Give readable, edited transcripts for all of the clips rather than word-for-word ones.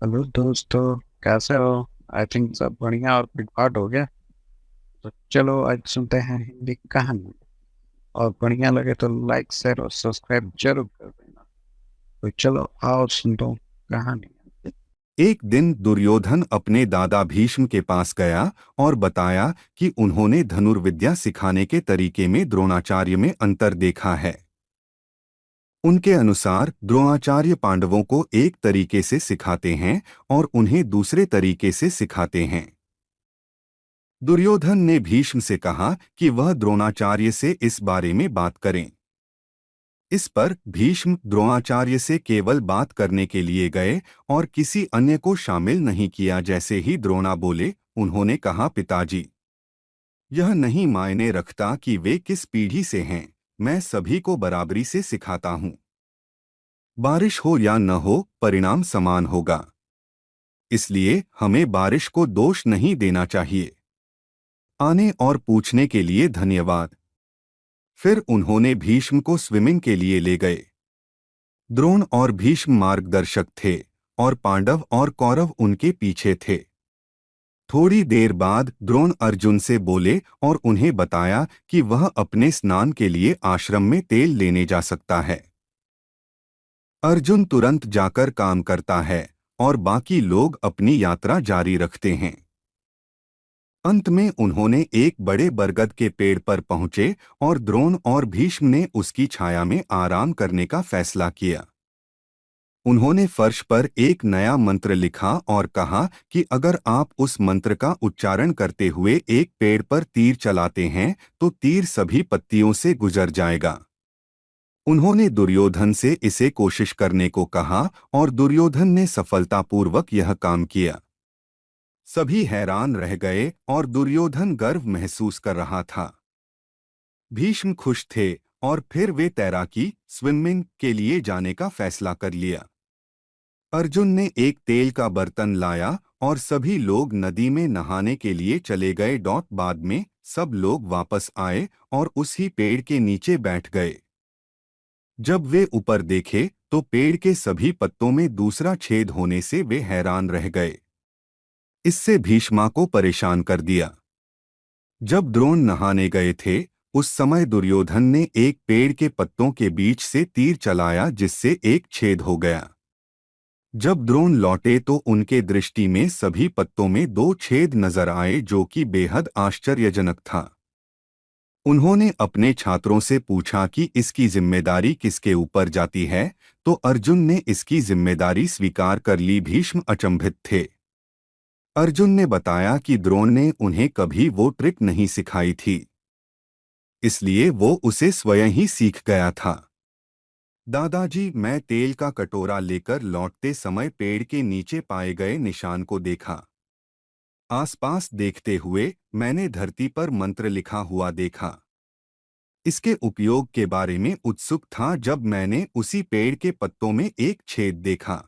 Hello दोस्तों, कैसे हो? आई थिंक सब बढ़िया और पिटपाट हो गया। तो चलो आज सुनते हैं हिंदी कहानी। और बढ़िया लगे तो लाइक शेयर और सब्सक्राइब जरूर कर देना। तो चलो आओ सुन दो कहानी। एक दिन दुर्योधन अपने दादा भीष्म के पास गया और बताया कि उन्होंने धनुर्विद्या सिखाने के तरीके में द्रोणाचार्य में अंतर देखा है। उनके अनुसार द्रोणाचार्य पांडवों को एक तरीके से सिखाते हैं और उन्हें दूसरे तरीके से सिखाते हैं। दुर्योधन ने भीष्म से कहा कि वह द्रोणाचार्य से इस बारे में बात करें। इस पर भीष्म द्रोणाचार्य से केवल बात करने के लिए गए और किसी अन्य को शामिल नहीं किया। जैसे ही द्रोणा बोले, उन्होंने कहा, पिताजी, यह नहीं मायने रखता कि वे किस पीढ़ी से हैं, मैं सभी को बराबरी से सिखाता हूँ। बारिश हो या न हो, परिणाम समान होगा। इसलिए हमें बारिश को दोष नहीं देना चाहिए। आने और पूछने के लिए धन्यवाद। फिर उन्होंने भीष्म को स्विमिंग के लिए ले गए। द्रोण और भीष्म मार्गदर्शक थे और पांडव और कौरव उनके पीछे थे। थोड़ी देर बाद द्रोण अर्जुन से बोले और उन्हें बताया कि वह अपने स्नान के लिए आश्रम में तेल लेने जा सकता है। अर्जुन तुरंत जाकर काम करता है और बाकी लोग अपनी यात्रा जारी रखते हैं। अंत में उन्होंने एक बड़े बरगद के पेड़ पर पहुंचे और द्रोण और भीष्म ने उसकी छाया में आराम करने का फैसला किया। उन्होंने फर्श पर एक नया मंत्र लिखा और कहा कि अगर आप उस मंत्र का उच्चारण करते हुए एक पेड़ पर तीर चलाते हैं तो तीर सभी पत्तियों से गुजर जाएगा। उन्होंने दुर्योधन से इसे कोशिश करने को कहा और दुर्योधन ने सफलतापूर्वक यह काम किया। सभी हैरान रह गए और दुर्योधन गर्व महसूस कर रहा था। भीष्म खुश थे और फिर वे तैराकी स्विमिंग के लिए जाने का फैसला कर लिया। अर्जुन ने एक तेल का बर्तन लाया और सभी लोग नदी में नहाने के लिए चले गए। बाद में सब लोग वापस आए और उसी पेड़ के नीचे बैठ गए। जब वे ऊपर देखे तो पेड़ के सभी पत्तों में दूसरा छेद होने से वे हैरान रह गए। इससे भीष्मा को परेशान कर दिया। जब द्रोण नहाने गए थे उस समय दुर्योधन ने एक पेड़ के पत्तों के बीच से तीर चलाया जिससे एक छेद हो गया। जब द्रोण लौटे तो उनके दृष्टि में सभी पत्तों में दो छेद नजर आए, जो कि बेहद आश्चर्यजनक था। उन्होंने अपने छात्रों से पूछा कि इसकी जिम्मेदारी किसके ऊपर जाती है, तो अर्जुन ने इसकी जिम्मेदारी स्वीकार कर ली। भीष्म अचंभित थे। अर्जुन ने बताया कि द्रोण ने उन्हें कभी वो ट्रिक नहीं सिखाई थी, इसलिए वो उसे स्वयं ही सीख गया था। दादाजी, मैं तेल का कटोरा लेकर लौटते समय पेड़ के नीचे पाए गए निशान को देखा। आसपास देखते हुए मैंने धरती पर मंत्र लिखा हुआ देखा। इसके उपयोग के बारे में उत्सुक था जब मैंने उसी पेड़ के पत्तों में एक छेद देखा।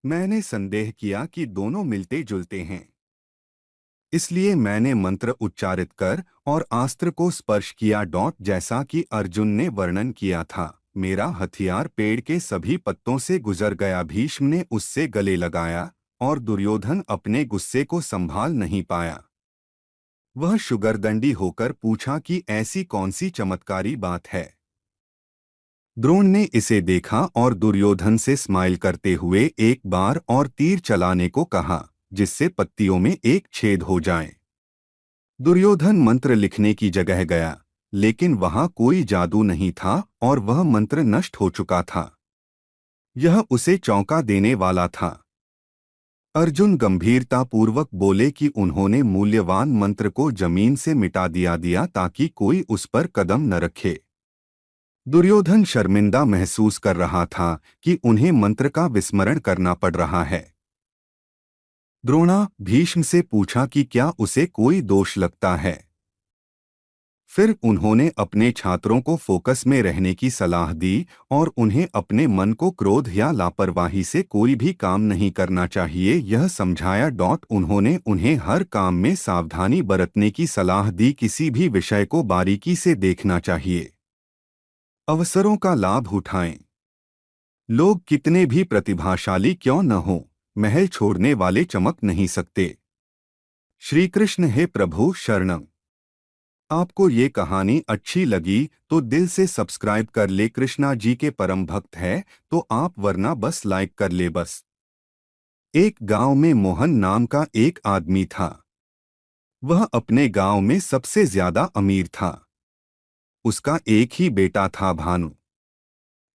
मैंने संदेह किया कि दोनों मिलते जुलते हैं, इसलिए मैंने मंत्र उच्चारित कर और अस्त्र को स्पर्श किया। जैसा कि अर्जुन ने वर्णन किया था, मेरा हथियार पेड़ के सभी पत्तों से गुजर गया। भीष्म ने उससे गले लगाया और दुर्योधन अपने गुस्से को संभाल नहीं पाया। वह शुगरदंडी होकर पूछा कि ऐसी कौन सी चमत्कारी बात है। द्रोण ने इसे देखा और दुर्योधन से स्माइल करते हुए एक बार और तीर चलाने को कहा, जिससे पत्तियों में एक छेद हो जाए। दुर्योधन मंत्र लिखने की जगह गया, लेकिन वहां कोई जादू नहीं था और वह मंत्र नष्ट हो चुका था। यह उसे चौंका देने वाला था। अर्जुन गंभीरतापूर्वक बोले कि उन्होंने मूल्यवान मंत्र को जमीन से मिटा दिया ताकि कोई उस पर कदम न रखे। दुर्योधन शर्मिंदा महसूस कर रहा था कि उन्हें मंत्र का विस्मरण करना पड़ रहा है। द्रोणा भीष्म से पूछा कि क्या उसे कोई दोष लगता है। फिर उन्होंने अपने छात्रों को फोकस में रहने की सलाह दी और उन्हें अपने मन को क्रोध या लापरवाही से कोई भी काम नहीं करना चाहिए, यह समझाया। उन्होंने उन्हें हर काम में सावधानी बरतने की सलाह दी, किसी भी विषय को बारीकी से देखना चाहिए। अवसरों का लाभ उठाएं। लोग कितने भी प्रतिभाशाली क्यों न हों, महल छोड़ने वाले चमक नहीं सकते। श्री कृष्ण हे प्रभु शरणम। आपको ये कहानी अच्छी लगी तो दिल से सब्सक्राइब कर ले। कृष्णा जी के परम भक्त है तो आप, वरना बस लाइक कर ले बस। एक गांव में मोहन नाम का एक आदमी था। वह अपने गांव में सबसे ज्यादा अमीर था। उसका एक ही बेटा था भानु।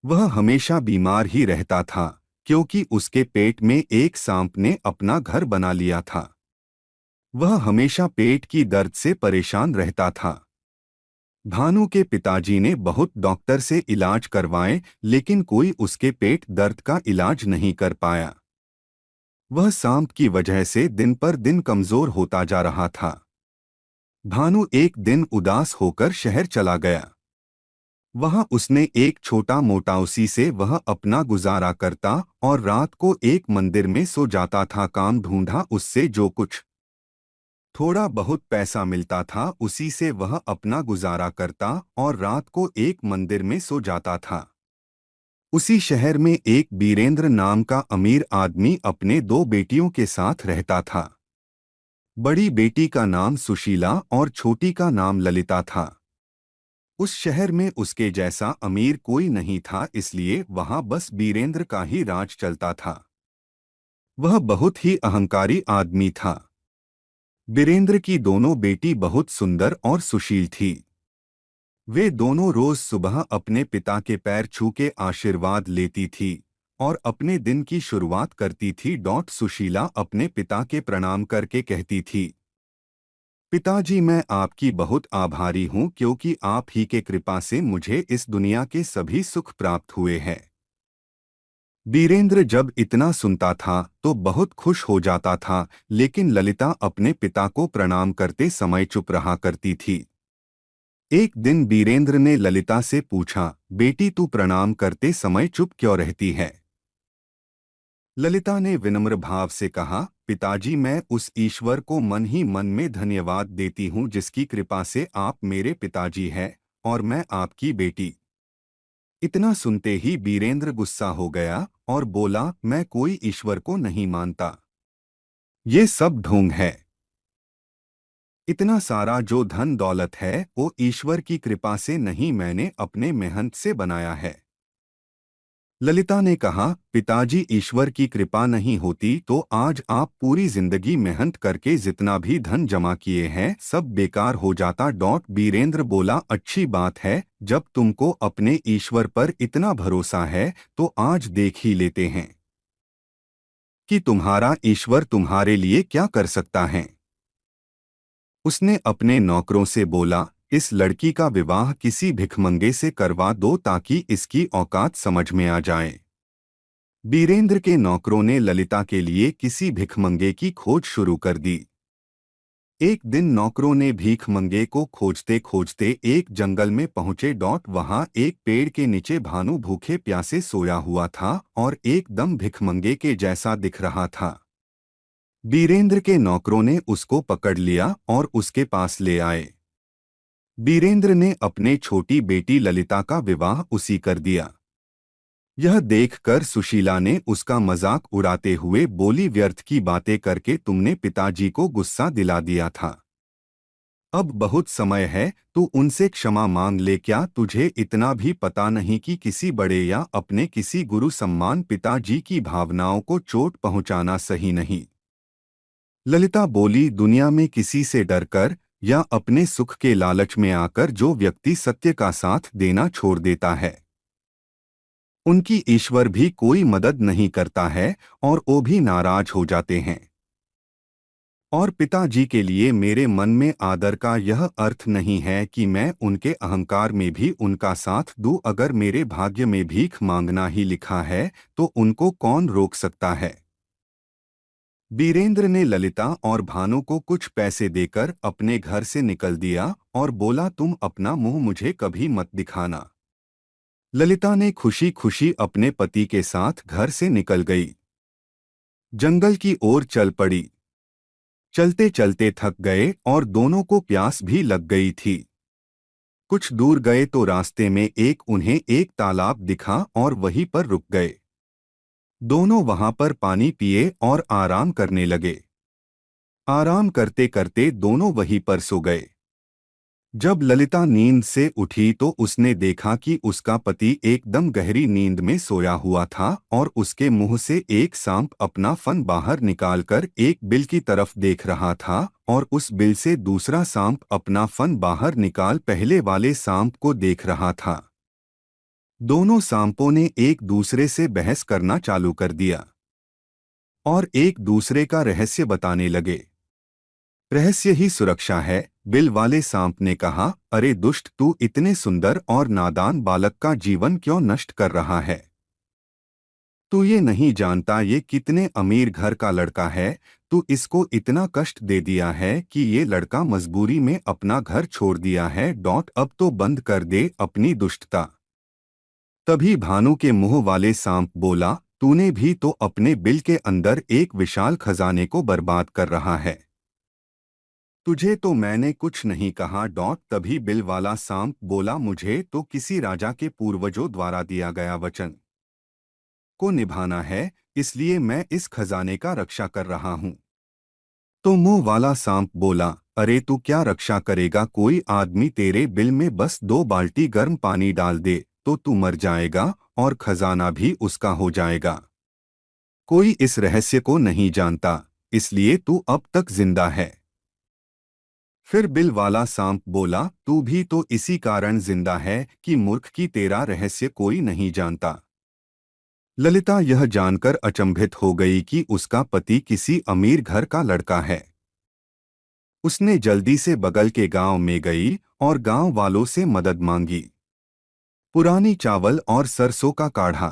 वह हमेशा बीमार ही रहता था क्योंकि उसके पेट में एक सांप ने अपना घर बना लिया था। वह हमेशा पेट की दर्द से परेशान रहता था। भानु के पिताजी ने बहुत डॉक्टर से इलाज करवाए लेकिन कोई उसके पेट दर्द का इलाज नहीं कर पाया। वह सांप की वजह से दिन पर दिन कमजोर होता जा रहा था। भानु एक दिन उदास होकर शहर चला गया। वहां उसने एक छोटा मोटा, उसी से वह अपना गुजारा करता और रात को एक मंदिर में सो जाता था। काम ढूंढा, उससे जो कुछ थोड़ा बहुत पैसा मिलता था उसी से वह अपना गुजारा करता और रात को एक मंदिर में सो जाता था। उसी शहर में एक बीरेंद्र नाम का अमीर आदमी अपने दो बेटियों के साथ रहता था। बड़ी बेटी का नाम सुशीला और छोटी का नाम ललिता था। उस शहर में उसके जैसा अमीर कोई नहीं था, इसलिए वहां बस बीरेंद्र का ही राज चलता था। वह बहुत ही अहंकारी आदमी था। बीरेंद्र की दोनों बेटी बहुत सुंदर और सुशील थी। वे दोनों रोज सुबह अपने पिता के पैर छू के आशीर्वाद लेती थी और अपने दिन की शुरुआत करती थी। सुशीला अपने पिता के प्रणाम करके कहती थी, पिताजी, मैं आपकी बहुत आभारी हूँ क्योंकि आप ही के कृपा से मुझे इस दुनिया के सभी सुख प्राप्त हुए हैं। बीरेंद्र जब इतना सुनता था तो बहुत खुश हो जाता था, लेकिन ललिता अपने पिता को प्रणाम करते समय चुप रहा करती थी। एक दिन बीरेंद्र ने ललिता से पूछा, बेटी, तू प्रणाम करते समय चुप क्यों रहती है? ललिता ने विनम्र भाव से कहा, पिताजी, मैं उस ईश्वर को मन ही मन में धन्यवाद देती हूँ जिसकी कृपा से आप मेरे पिताजी हैं और मैं आपकी बेटी। इतना सुनते ही बीरेंद्र गुस्सा हो गया और बोला, मैं कोई ईश्वर को नहीं मानता। ये सब ढोंग है। इतना सारा जो धन दौलत है वो ईश्वर की कृपा से नहीं, मैंने अपने मेहनत से बनाया है। ललिता ने कहा, पिताजी, ईश्वर की कृपा नहीं होती तो आज आप पूरी जिंदगी मेहनत करके जितना भी धन जमा किए हैं सब बेकार हो जाता। बीरेंद्र बोला, अच्छी बात है, जब तुमको अपने ईश्वर पर इतना भरोसा है तो आज देख ही लेते हैं कि तुम्हारा ईश्वर तुम्हारे लिए क्या कर सकता है। उसने अपने नौकरों से बोला, इस लड़की का विवाह किसी भिखमंगे से करवा दो ताकि इसकी औकात समझ में आ जाए। बीरेंद्र के नौकरों ने ललिता के लिए किसी भिखमंगे की खोज शुरू कर दी। एक दिन नौकरों ने भीखमंगे को खोजते खोजते एक जंगल में पहुंचे। वहां एक पेड़ के नीचे भानु भूखे प्यासे सोया हुआ था और एकदम भिखमंगे के जैसा दिख रहा था। बीरेंद्र के नौकरों ने उसको पकड़ लिया और उसके पास ले आए। बीरेंद्र ने अपने छोटी बेटी ललिता का विवाह उसी कर दिया। यह देखकर सुशीला ने उसका मजाक उड़ाते हुए बोली, व्यर्थ की बातें करके तुमने पिताजी को गुस्सा दिला दिया था। अब बहुत समय है, तू उनसे क्षमा मांग ले। क्या तुझे इतना भी पता नहीं कि किसी बड़े या अपने किसी गुरु सम्मान पिताजी की भावनाओं को चोट पहुंचाना सही नहीं? ललिता बोली, दुनिया में किसी से डरकर या अपने सुख के लालच में आकर जो व्यक्ति सत्य का साथ देना छोड़ देता है उनकी ईश्वर भी कोई मदद नहीं करता है और वो भी नाराज हो जाते हैं। और पिताजी के लिए मेरे मन में आदर का यह अर्थ नहीं है कि मैं उनके अहंकार में भी उनका साथ दूं। अगर मेरे भाग्य में भीख मांगना ही लिखा है तो उनको कौन रोक सकता है? बीरेंद्र ने ललिता और भानु को कुछ पैसे देकर अपने घर से निकल दिया और बोला, तुम अपना मुंह मुझे कभी मत दिखाना। ललिता ने खुशी खुशी अपने पति के साथ घर से निकल गई। जंगल की ओर चल पड़ी। चलते चलते थक गए और दोनों को प्यास भी लग गई थी। कुछ दूर गए तो रास्ते में उन्हें एक तालाब दिखा और वहीं पर रुक गए। दोनों वहां पर पानी पिए और आराम करने लगे। आराम करते करते दोनों वहीं पर सो गए। जब ललिता नींद से उठी तो उसने देखा कि उसका पति एकदम गहरी नींद में सोया हुआ था और उसके मुंह से एक सांप अपना फन बाहर निकालकर एक बिल की तरफ देख रहा था और उस बिल से दूसरा सांप अपना फन बाहर निकाल पहले वाले सांप को देख रहा था। दोनों सांपों ने एक दूसरे से बहस करना चालू कर दिया और एक दूसरे का रहस्य बताने लगे। रहस्य ही सुरक्षा है, बिल वाले सांप ने कहा। अरे दुष्ट, तू इतने सुंदर और नादान बालक का जीवन क्यों नष्ट कर रहा है? तू ये नहीं जानता ये कितने अमीर घर का लड़का है। तू इसको इतना कष्ट दे दिया है कि ये लड़का मजबूरी में अपना घर छोड़ दिया है। अब तो बंद कर दे अपनी दुष्टता। तभी भानु के मुंह वाले सांप बोला, तूने भी तो अपने बिल के अंदर एक विशाल खजाने को बर्बाद कर रहा है। तुझे तो मैंने कुछ नहीं कहा। तभी बिल वाला सांप बोला, मुझे तो किसी राजा के पूर्वजों द्वारा दिया गया वचन को निभाना है, इसलिए मैं इस खजाने का रक्षा कर रहा हूँ। तो मुंह वाला सांप बोला, अरे तू क्या रक्षा करेगा? कोई आदमी तेरे बिल में बस 2 बाल्टी गर्म पानी डाल दे तो तू मर जाएगा और खजाना भी उसका हो जाएगा। कोई इस रहस्य को नहीं जानता, इसलिए तू अब तक जिंदा है। फिर बिल वाला सांप बोला, तू भी तो इसी कारण जिंदा है कि मूर्ख की तेरा रहस्य कोई नहीं जानता। ललिता यह जानकर अचंभित हो गई कि उसका पति किसी अमीर घर का लड़का है। उसने जल्दी से बगल के गांव में गई और गांव वालों से मदद मांगी। पुरानी चावल और सरसों का काढ़ा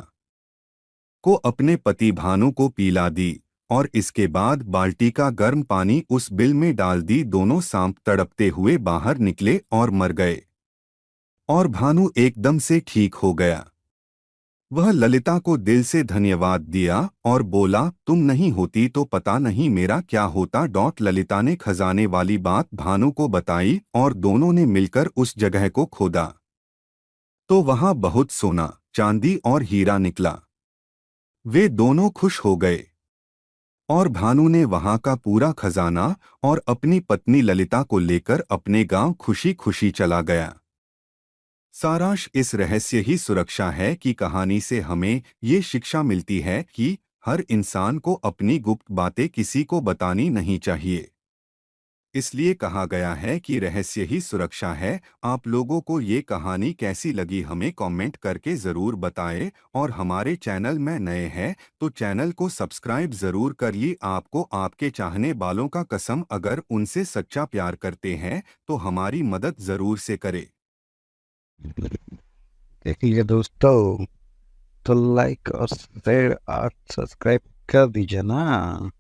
को अपने पति भानु को पिला दी और इसके बाद बाल्टी का गर्म पानी उस बिल में डाल दी। दोनों सांप तड़पते हुए बाहर निकले और मर गए और भानु एकदम से ठीक हो गया। वह ललिता को दिल से धन्यवाद दिया और बोला, तुम नहीं होती तो पता नहीं मेरा क्या होता। ललिता ने खजाने वाली बात भानु को बताई और दोनों ने मिलकर उस जगह को खोदा तो वहां बहुत सोना, चांदी और हीरा निकला। वे दोनों खुश हो गए और भानु ने वहां का पूरा खजाना और अपनी पत्नी ललिता को लेकर अपने गांव खुशी खुशी चला गया। सारांश इस रहस्य ही सुरक्षा है कि कहानी से हमें ये शिक्षा मिलती है कि हर इंसान को अपनी गुप्त बातें किसी को बतानी नहीं चाहिए। इसलिए कहा गया है कि रहस्य ही सुरक्षा है। आप लोगों को ये कहानी कैसी लगी हमें कमेंट करके ज़रूर बताएं और हमारे चैनल में नए हैं तो चैनल को सब्सक्राइब ज़रूर करिए। आपको आपके चाहने वालों का कसम अगर उनसे सच्चा प्यार करते हैं तो हमारी मदद ज़रूर से करें। देखिए दोस्तों, तो लाइक और शेयर और सब्सक्राइब कर दीजिए ना।